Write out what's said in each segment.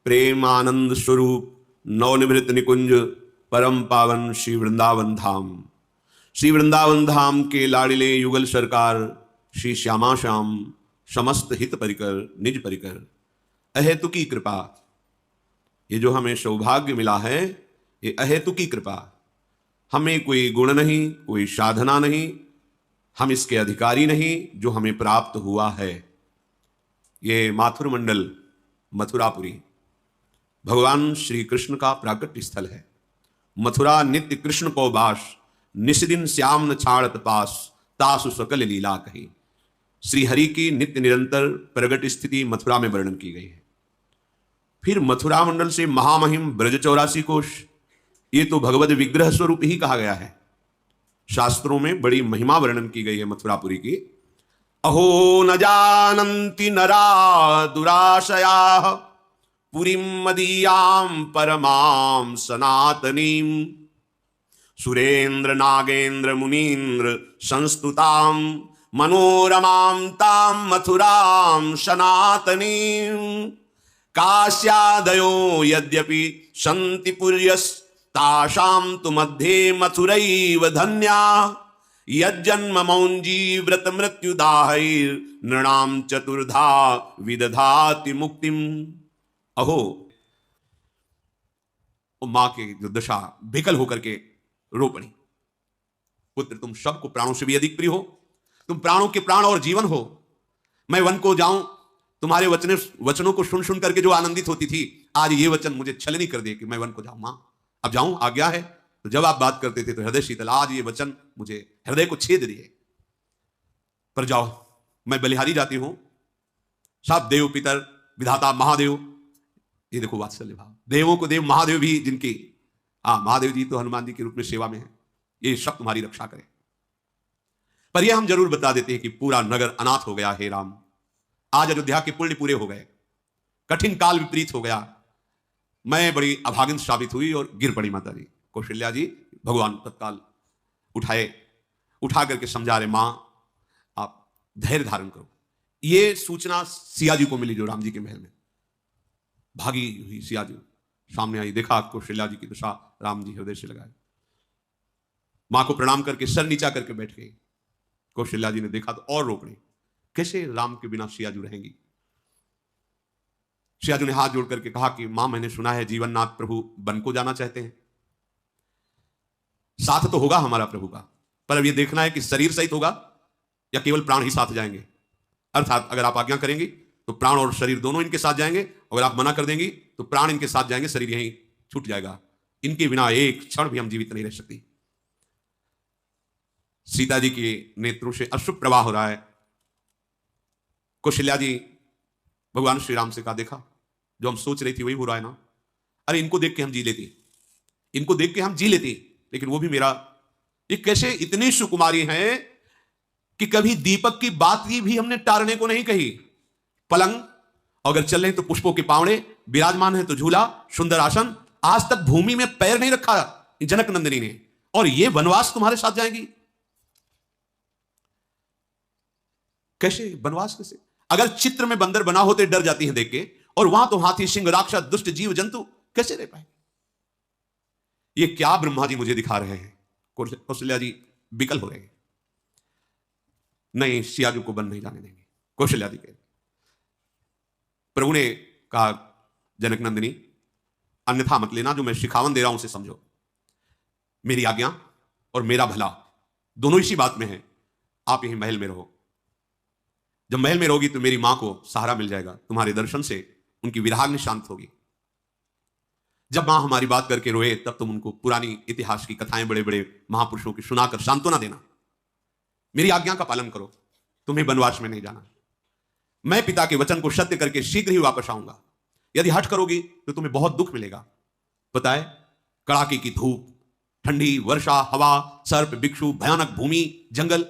प्रेम आनंद स्वरूप नवनिवृत्त निकुंज परम पावन श्री वृंदावन धाम। श्री वृंदावन धाम के लाडिले युगल सरकार श्री श्यामा श्याम समस्त हित परिकर निज परिकर अहेतु की कृपा। ये जो हमें सौभाग्य मिला है ये अहेतु की कृपा। हमें कोई गुण नहीं, कोई साधना नहीं, हम इसके अधिकारी नहीं, जो हमें प्राप्त हुआ है। ये माथुर मंडल मथुरापुरी भगवान श्री कृष्ण का प्राकट्य स्थल है। मथुरा नित्य कृष्ण को बास, निस्दिन श्याम न छाड़त पास, तासु सकल लीला कही। श्री हरि की नित्य निरंतर प्रगट स्थिति मथुरा में वर्णन की गई है। फिर मथुरा मंडल से महामहिम ब्रज 84 कोश, ये तो भगवद विग्रह स्वरूप ही कहा गया है। शास्त्रों में बड़ी महिमा वर्णन की गई है मथुरापुरी की। अहो न जानन्ति नरा दुराशया पुरीं मदीयां परमां सनातनीं, सुरेंद्र नागेंद्र मुनीन्द्र संस्तुतां मनोरमां तां मथुरां सनातनीं। काश्यादयो यद्यपि सन्ति पुर्यस्तासां तु मध्ये मथुरैव धन्या, यज्जन्म मौंजी व्रत मृत्युदाहैर्नृणां चतुर्धा विदधाति मुक्तिम्। अहो, मां के जो दशा विकल होकर के रो पड़ी, पुत्र तुम सबको प्राणों से भी अधिक प्रिय हो, तुम प्राणों के प्राण और जीवन हो। मैं वन को जाऊं, तुम्हारे वचनों को सुन सुन करके जो आनंदित होती थी, आज ये वचन मुझे छलनी कर दे कि मैं वन को जाऊं। मां अब जाऊं, आज्ञा है। तो जब आप बात करते थे तो हृदय शीतल, आज ये वचन मुझे हृदय को छेद दिए। पर जाओ, मैं बलिहारी जाती हूं। सब देव पितर विधाता महादेव, ये देखो वात्सल्य भाव, देवों को देव महादेव भी जिनकी, महादेव जी तो हनुमान जी के रूप में सेवा में है, ये सब तुम्हारी रक्षा करें। पर यह हम जरूर बता देते हैं कि पूरा नगर अनाथ हो गया। हे राम, आज अयोध्या के पुण्य पूरे हो गए, कठिन काल विपरीत हो गया। मैं बड़ी अभागिन साबित हुई और गिर पड़ी माता जी। कौशल्या जी भगवान तत्काल उठा करके समझा रहे, मां आप धैर्य धारण करो। ये सूचना सिया जी को मिली जो राम जी के महल में भागी हुई सिया जी सामने आई, देखा कौशल्या जी की दशा, राम जी हृदय से लगाए। मां को प्रणाम करके सर नीचा करके बैठ गई। कौशल्या जी ने देखा तो और रो पड़ी, कैसे राम के बिना सिया जी रहेंगी। सिया जी ने हाथ जोड़ करके कहा कि मां, मैंने सुना है जीवननाथ प्रभु वन को जाना चाहते हैं। साथ तो होगा हमारा प्रभु का, पर अब यह देखना है कि शरीर सहित होगा या केवल प्राण ही साथ जाएंगे। अर्थात अगर आप आज्ञा करेंगे तो प्राण और शरीर दोनों इनके साथ जाएंगे, अगर आप मना कर देंगी तो प्राण इनके साथ जाएंगे, शरीर यहीं छूट जाएगा। इनके बिना एक क्षण भी हम जीवित नहीं रह सकती। सीता जी के नेत्रों से अश्रु प्रवाह हो रहा है। कौशल्या जी भगवान श्री राम से कहा, देखा जो हम सोच रही थी वही हो रहा है ना। अरे इनको देख के हम जी लेती, इनको देख के हम जी लेती, लेकिन वो भी मेरा, ये कैसे इतनी सुकुमारी है कि कभी दीपक की बात की भी हमने टारने को नहीं कही। पलंग अगर चल रहे तो पुष्पों के पावड़े, विराजमान है तो झूला, सुंदर आसन, आज तक भूमि में पैर नहीं रखा जनक नंदिनी ने, और ये वनवास तुम्हारे साथ जाएगी। कैसे वनवास, कैसे? अगर चित्र में बंदर बना होते डर जाती है देख के, और वहां तो हाथी सिंह राक्षस दुष्ट जीव जंतु, कैसे रह पाए? ये क्या ब्रह्मा जी मुझे दिखा रहे हैं? कौशल्या जी विकल हो रहे हैं। नहीं, सिया जी को वन नहीं जाने देंगे। कौशल्या जी के प्रभु ने कहा, जनक नंदिनी अन्यथा मत लेना, जो मैं शिखावन दे रहा हूं उसे समझो। मेरी आज्ञा और मेरा भला दोनों इसी बात में है। आप यही महल में रहो। जब महल में रहोगी तो मेरी मां को सहारा मिल जाएगा, तुम्हारे दर्शन से उनकी विराग्नि शांत होगी। जब मां हमारी बात करके रोए तब तुम उनको पुरानी इतिहास की कथाएं बड़े बड़े महापुरुषों की सुनाकर सांत्वना देना। मेरी आज्ञा का पालन करो, तुम्हें वनवास में नहीं जाना। मैं पिता के वचन को सत्य करके शीघ्र ही वापस आऊंगा। यदि हट करोगी तो तुम्हें बहुत दुख मिलेगा। पता है, कड़ाके की धूप, ठंडी वर्षा, हवा, सर्प, बिच्छू, भयानक भूमि, जंगल,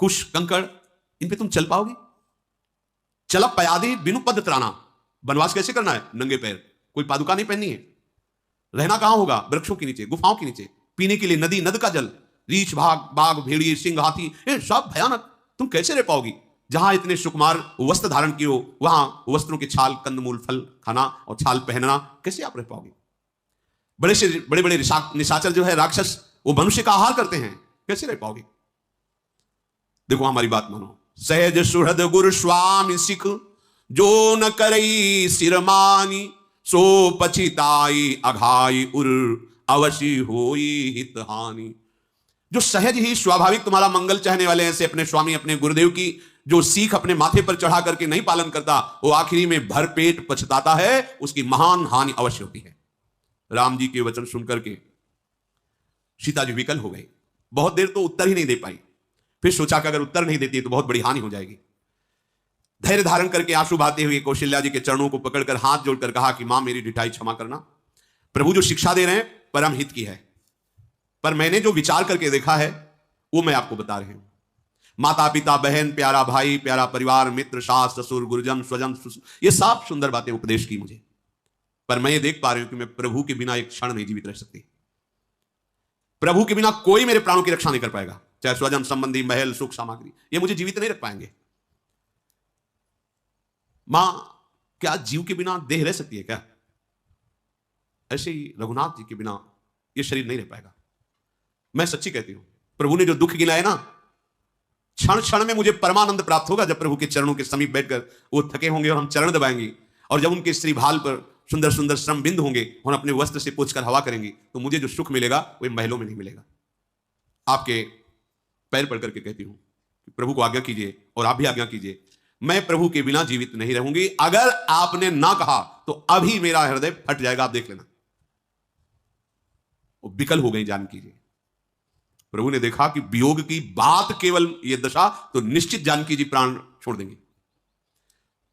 कुश, कंकड़, इन पे तुम चल पाओगी? चल पयादि बिनु पद त्राणा। वनवास कैसे करना है? नंगे पैर, कोई पादुका नहीं पहननी है। रहना कहां होगा? वृक्षों के नीचे, गुफाओं के नीचे। पीने के लिए नदी, नद का जल, रीछ, बाघ, भेड़िए, सिंह, हाथी, ये सब भयानक। तुम कैसे रह पाओगी? जहां इतने सुकुमार वस्त्र धारण किए हो, वहां वस्त्रों के छाल, कंदमूल, फल खाना और छाल पहनना, कैसे आप रह पाओगे? बड़े बड़े निशाचर जो है, राक्षस, वो मनुष्य का आहार करते हैं, कैसे रह पाओगे? देखो हमारी बात मानो। सहज सुहृद गुरु स्वामी सिख, जो न करई सिरमानी, सो पछिताई अघाई उर, अवश्य होई हित हानि। जो सहज ही स्वाभाविक तुम्हारा मंगल चाहने वाले ऐसे अपने स्वामी, अपने गुरुदेव की जो सीख अपने माथे पर चढ़ा करके नहीं पालन करता, वो आखिरी में भरपेट पछताता है, उसकी महान हानि अवश्य होती है। राम जी के वचन सुनकर के सीता जी विकल हो गई। बहुत देर तो उत्तर ही नहीं दे पाई। फिर सोचा कि अगर उत्तर नहीं देती तो बहुत बड़ी हानि हो जाएगी। धैर्य धारण करके आंसू बहाते हुए कौशल्या जी के चरणों को पकड़कर हाथ जोड़कर कहा कि मां, मेरी ढिठाई क्षमा करना। प्रभु जो शिक्षा दे रहे हैं परम हित की है, पर मैंने जो विचार करके देखा है वो मैं आपको बता रही हूं। माता पिता, बहन, प्यारा भाई, प्यारा परिवार, मित्र, सास ससुर, गुरुजन, स्वजन, ये सब सुंदर बातें उपदेश की मुझे, पर मैं ये देख पा रही हूं कि मैं प्रभु के बिना एक क्षण नहीं जीवित रह सकती। प्रभु के बिना कोई मेरे प्राणों की रक्षा नहीं कर पाएगा, चाहे स्वजन संबंधी, महल, सुख, सामग्री, ये मुझे जीवित नहीं रख पाएंगे। मां, क्या जीव के बिना देह रह सकती है क्या? ऐसे ही रघुनाथ जी के बिना ये शरीर नहीं रह पाएगा। मैं सच्ची कहती हूं, प्रभु ने जो दुख गिनाए ना, क्षण क्षण में मुझे परमानंद प्राप्त होगा जब प्रभु के चरणों के समीप बैठकर वो थके होंगे और हम चरण दबाएंगे, और जब उनके श्री भाल पर सुंदर सुंदर श्रम बिंद होंगे और अपने वस्त्र से पोंछकर हवा करेंगे, तो मुझे जो सुख मिलेगा वो महलों में नहीं मिलेगा। आपके पैर पड़ करके कहती हूं कि प्रभु को आज्ञा कीजिए और आप भी आज्ञा कीजिए, मैं प्रभु के बिना जीवित नहीं रहूंगी। अगर आपने ना कहा तो अभी मेरा हृदय फट जाएगा, आप देख लेना। वो विकल हो गई जानकी जी। प्रभु ने देखा कि वियोग की बात केवल ये दशा, तो निश्चित जानकी जी प्राण छोड़ देंगी।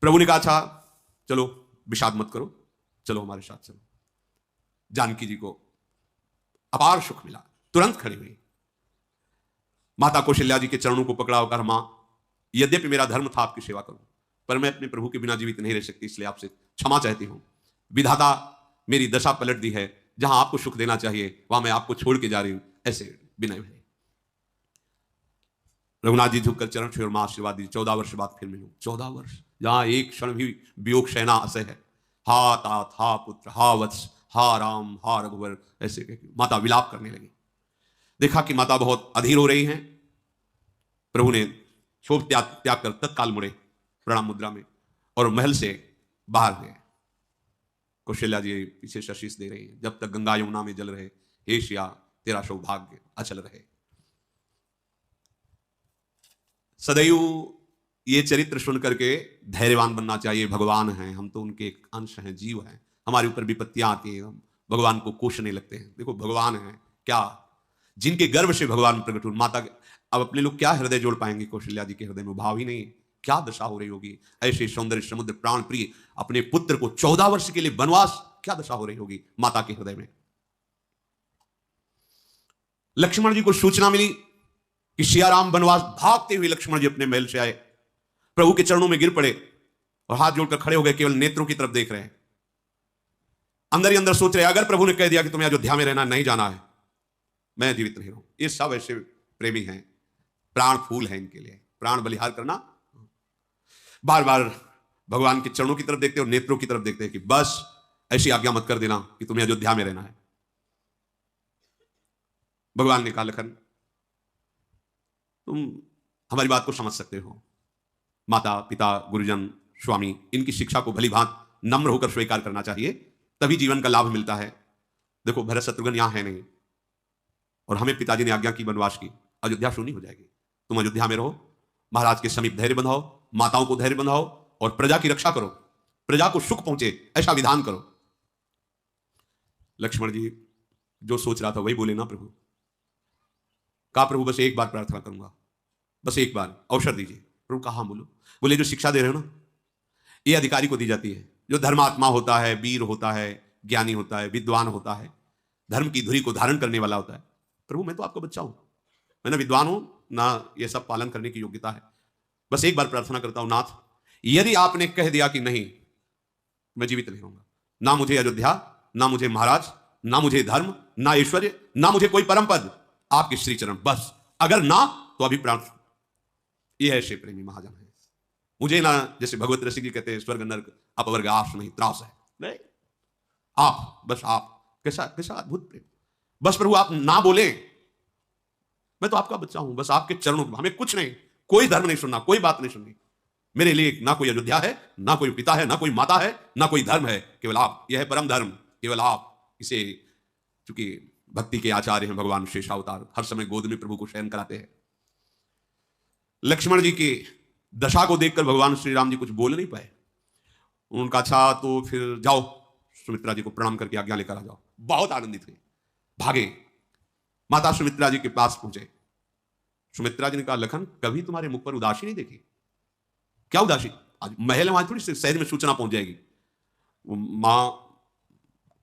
प्रभु ने कहा, अच्छा चलो विषाद मत करो, चलो हमारे साथ चलो। जानकी जी को अपार सुख मिला, तुरंत खड़ी हुई, माता कौशल्या जी के चरणों को पकड़ा होकर, मां, यद्यपि मेरा धर्म था आपकी सेवा करूं, पर मैं अपने प्रभु के बिना जीवित नहीं रह सकती, इसलिए आपसे क्षमा चाहती हूं। विधाता मेरी दशा पलट दी है, जहां आपको सुख देना चाहिए वहां मैं आपको छोड़ के जा रही हूं, ऐसे विनय है। रघुनाथ जी झुककर चरण छुए और मां आशीर्वाद दी, 14 वर्ष बाद फिर मिलूं। 14 वर्ष, जहां एक क्षण भी वियोग सहना असह्य है। हा तात, हा पुत्र, हा वत्स, हा राम, हा रघुवर, ऐसे माता विलाप करने लगी। देखा कि माता बहुत अधीर हो रही हैं। प्रभु ने शोभ त्याग कर तत्काल मुड़े प्रणाम मुद्रा में और महल से बाहर गए। कौशल्या जी पीछे शीश दे रही हैं, जब तक गंगा यमुना में जल रहे, हे श्या तेरा सौभाग्य अचल रहे। सदैव ये चरित्र सुन करके धैर्यवान बनना चाहिए। भगवान हैं, हम तो उनके एक अंश हैं, जीव हैं, हमारे ऊपर विपत्तियां आती हैं, हम भगवान को कोसने लगते हैं। देखो भगवान हैं क्या, जिनके गर्भ से भगवान प्रकट हुए। माता अब अपने लोग क्या हृदय जोड़ पाएंगे? कौशल्या जी के हृदय में भाव ही नहीं, क्या दशा हो रही होगी। ऐसे सौंदर्य समुद्र प्राण प्रिय अपने पुत्र को 14 वर्ष के लिए वनवास, क्या दशा हो रही होगी माता के हृदय में। लक्ष्मण जी को सूचना मिली कि सियाराम वनवास, भागते हुए लक्ष्मण जी अपने महल से आए, प्रभु के चरणों में गिर पड़े और हाथ जोड़कर खड़े हो गए, केवल नेत्रों की तरफ देख रहे हैं। अंदर ही अंदर सोच रहे, अगर प्रभु ने कह दिया कि तुम्हें अयोध्या में रहना, नहीं जाना है, मैं जीवित नहीं रहूं। ये सब ऐसे प्रेमी हैं, प्राण फूल है इनके लिए, प्राण बलिहार करना। बार बार भगवान के चरणों की तरफ देखते और नेत्रों की तरफ देखते हैं कि बस ऐसी आज्ञा मत कर देना कि तुम्हें अयोध्या में रहना है। भगवान ने कहा, लखन तुम हमारी बात को समझ सकते हो, माता पिता, गुरुजन, स्वामी, इनकी शिक्षा को भली भांत नम्र होकर स्वीकार करना चाहिए, तभी जीवन का लाभ मिलता है। देखो भरत शत्रुघ्न यहां है नहीं, और हमें पिताजी ने आज्ञा की वनवास की, अयोध्या शून्य हो जाएगी। तुम अयोध्या में रहो, महाराज के समीप धैर्य बंधाओ, माताओं को धैर्य बंधाओ और प्रजा की रक्षा करो, प्रजा को सुख पहुंचे ऐसा विधान करो। लक्ष्मण जी जो सोच रहा था वही बोले ना प्रभु। कहा, प्रभु बस एक बार प्रार्थना करूंगा, बस एक बार अवसर दीजिए। प्रभु कहा, हाँ बोलो। बोले, जो शिक्षा दे रहे हो ना, ये अधिकारी को दी जाती है, जो धर्मात्मा होता है, वीर होता है, ज्ञानी होता है, विद्वान होता है, धर्म की धुरी को धारण करने वाला होता है। प्रभु मैं तो आपका बच्चा हूं, मैं ना विद्वान हूं ना ये सब पालन करने की योग्यता है, बस एक बार प्रार्थना करता हूं, नाथ यदि आपने कह दिया कि नहीं, मैं जीवित नहीं रहूंगा, ना मुझे अयोध्या, ना मुझे महाराज, ना मुझे धर्म, ना ऐश्वर्य, ना मुझे कोई परम पद, आपके श्री चरण बस। अगर ना तो अभी प्राण। ये ऐसे प्रेमी महाजन है। मुझे ना, जैसे भगवत रसिक जी कहते हैं, स्वर्ग नर्क अपवर्ग आश नहीं त्रास है, नहीं, आप बस आप, कैसा कैसा अद्भुत प्रेम। बस प्रभु आप ना बोले, मैं तो आपका बच्चा हूं, बस आपके चरणों में, हमें कुछ नहीं, कोई धर्म नहीं सुनना, कोई बात नहीं सुननी। मेरे लिए ना कोई अयोध्या है, ना कोई पिता है, ना कोई माता है, ना कोई धर्म है, केवल आप। यह है परम धर्म, केवल आप। इसे, चूंकि भक्ति के आचार्य हैं भगवान शेषावतार, हर समय गोद में प्रभु को शयन कराते हैं। लक्ष्मण जी की दशा को देखकर भगवान श्री राम जी कुछ बोल नहीं पाए। उनका अच्छा तो फिर जाओ, सुमित्रा जी को प्रणाम करके आज्ञा लेकर आ जाओ। बहुत आनंदित हुए, भागे, माता सुमित्रा जी के पास पहुंचे। सुमित्रा जी ने कहा, लखन कभी तुम्हारे मुख पर उदासी नहीं देखी। क्या उदासी? आज महल में, थोड़ी सी शहर में सूचना पहुंच जाएगी। मां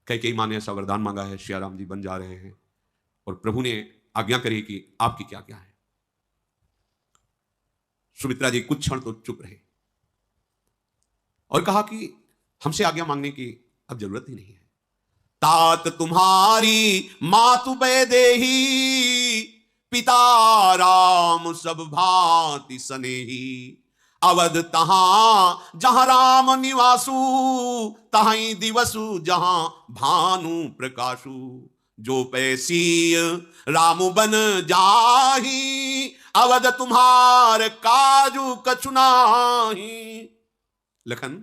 कैकेयी मां ने ऐसा वरदान मांगा है, श्री राम जी बन जा रहे हैं, और प्रभु ने आज्ञा करी कि आपकी क्या क्या है। सुमित्रा जी कुछ क्षण तो चुप रहे और कहा कि हमसे आज्ञा मांगने की अब जरूरत ही नहीं है। तात तुम्हारी मातु वैदेही, पिता राम सब भांति सनेही। अवध तहां जहां राम निवासु, तहां दिवसु जहां भानु प्रकाशु। जो पैसी राम बन जाही, अवध तुम्हार काजू कछु नाही। लखन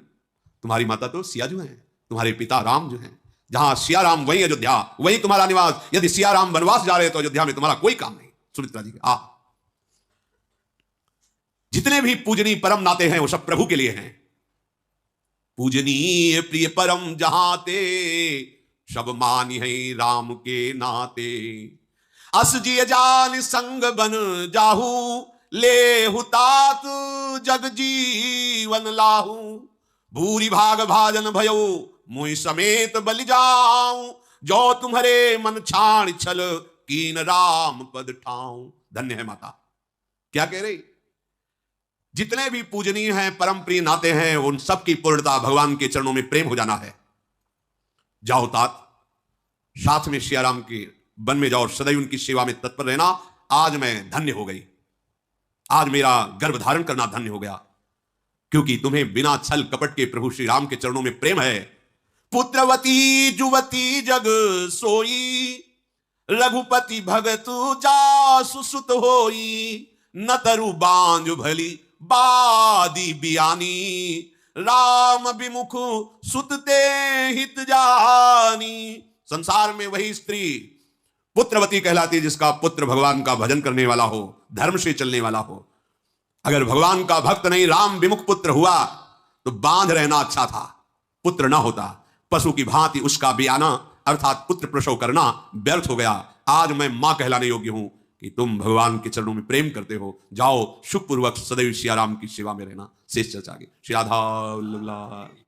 तुम्हारी माता तो सिया जो है, तुम्हारे पिता राम जो है, जहां सिया राम वही अयोध्या, वही तुम्हारा निवास। यदि सिया राम वनवास जा रहे तो अयोध्या में तुम्हारा कोई काम नहीं। सुमित्रा जी आ, जितने भी पूजनीय परम नाते हैं वो सब प्रभु के लिए हैं। पूजनीय प्रिय परम जहां ते, सब मानी है राम के नाते। अस जिय जान संग बन जाहू, ले हुतात जग जीवन लाहू। भूरी भाग भाजन भयो, मुई समेत बलि जाऊं। जो तुम्हारे मन छाण छल, कीन राम पद ठाऊं। धन्य है माता। क्या कह रही? जितने भी पूजनीय हैं, परम प्रिय नाते हैं, उन सब की पूर्णता भगवान के चरणों में प्रेम हो जाना है। जाओ तात, साथ में सियाराम के वन में जाओ, सदैव उनकी सेवा में तत्पर रहना। आज मैं धन्य हो गई, आज मेरा गर्भ धारण करना धन्य हो गया, क्योंकि तुम्हें बिना छल कपट के प्रभु श्री राम के चरणों में प्रेम है। पुत्रवती जुवती जग सोई, रघुपति भगत जासु सुत होई। न तरु बांझ भली बादी बियानी, राम विमुख सुतते हित जानी। संसार में वही स्त्री पुत्रवती कहलाती है जिसका पुत्र भगवान का भजन करने वाला हो, धर्म से चलने वाला हो। अगर भगवान का भक्त नहीं, राम विमुख पुत्र हुआ तो बांध रहना अच्छा था, पुत्र ना होता। पशु की भांति उसका बियाना अर्थात पुत्र प्रसव करना व्यर्थ हो गया। आज मैं मां कहलाने योग्य हूं कि तुम भगवान के चरणों में प्रेम करते हो। जाओ सुखपूर्वक सदैव सिया राम की सेवा में रहना। शेष चर्चा आगे। श्री राधा वल्लभ।